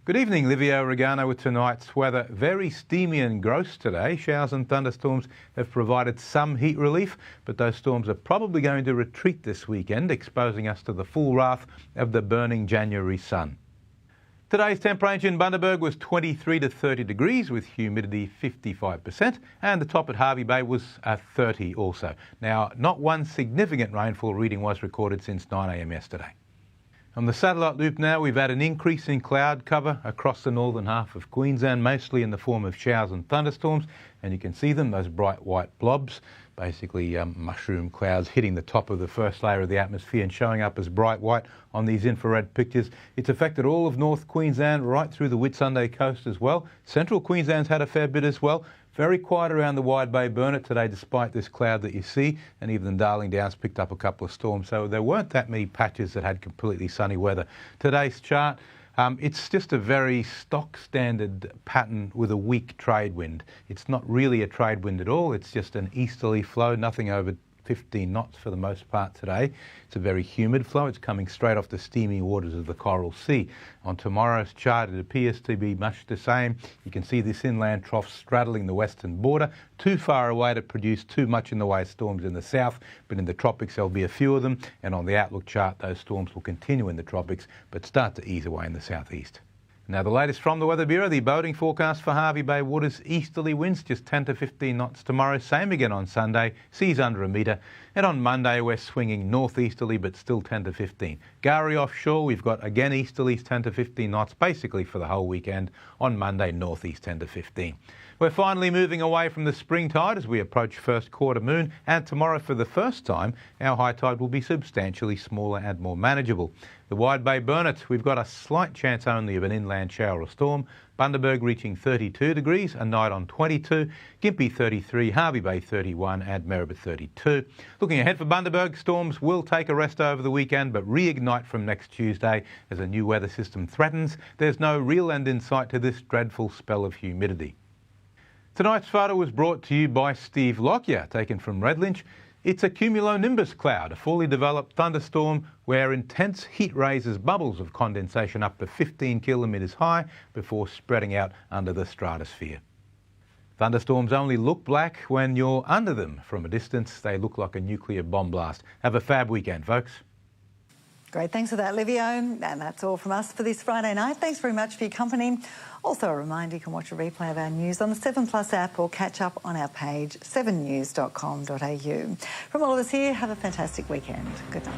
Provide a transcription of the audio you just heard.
Good evening, Livio, Regano with tonight's weather. Very steamy and gross today. Showers and thunderstorms have provided some heat relief, but those storms are probably going to retreat this weekend, exposing us to the full wrath of the burning January sun. Today's temperature in Bundaberg was 23 to 30 degrees with humidity 55%, and the top at Hervey Bay was 30 also. Now, not one significant rainfall reading was recorded since 9 a.m. yesterday. On the satellite loop now, we've had an increase in cloud cover across the northern half of Queensland, mostly in the form of showers and thunderstorms, and you can see them, those bright white blobs, basically mushroom clouds hitting the top of the first layer of the atmosphere and showing up as bright white on these infrared pictures. It's affected all of North Queensland right through the Whitsunday coast as well. Central Queensland's had a fair bit as well. Very quiet around the Wide Bay Burnett today despite this cloud that you see, and even Darling Downs picked up a couple of storms, so there weren't that many patches that had completely sunny weather. Today's chart, it's just a very stock standard pattern with a weak trade wind. It's not really a trade wind at all, it's just an easterly flow, nothing over 15 knots for the most part today. It's a very humid flow. It's coming straight off the steamy waters of the Coral Sea. On tomorrow's chart, it appears to be much the same. You can see this inland trough straddling the western border, too far away to produce too much in the way of storms in the south, but in the tropics there'll be a few of them, and on the outlook chart, those storms will continue in the tropics, but start to ease away in the southeast. Now the latest from the Weather Bureau, the boating forecast for Hervey Bay waters, easterly winds just 10 to 15 knots tomorrow, same again on Sunday, seas under a metre, and on Monday we're swinging northeasterly but still 10 to 15. Gowrie offshore, we've got again easterlies 10 to 15 knots basically for the whole weekend. On Monday, northeast 10 to 15. We're finally moving away from the spring tide as we approach first quarter moon, and tomorrow for the first time our high tide will be substantially smaller and more manageable. The Wide Bay Burnett, we've got a slight chance only of an inland shower or storm. Bundaberg reaching 32 degrees, a night on 22, Gympie 33, Hervey Bay 31 and Maribor 32. Looking ahead for Bundaberg, storms will take a rest over the weekend but reignite from next Tuesday as a new weather system threatens. There's no real end in sight to this dreadful spell of humidity. Tonight's photo was brought to you by Steve Lockyer, taken from Redlynch. It's a cumulonimbus cloud, a fully developed thunderstorm where intense heat raises bubbles of condensation up to 15 kilometres high before spreading out under the stratosphere. Thunderstorms only look black when you're under them. From a distance, they look like a nuclear bomb blast. Have a fab weekend, folks. Great, thanks for that, Livio. And that's all from us for this Friday night. Thanks very much for your company. Also a reminder, you can watch a replay of our news on the 7plus app or catch up on our page 7news.com.au. From all of us here, have a fantastic weekend. Good night.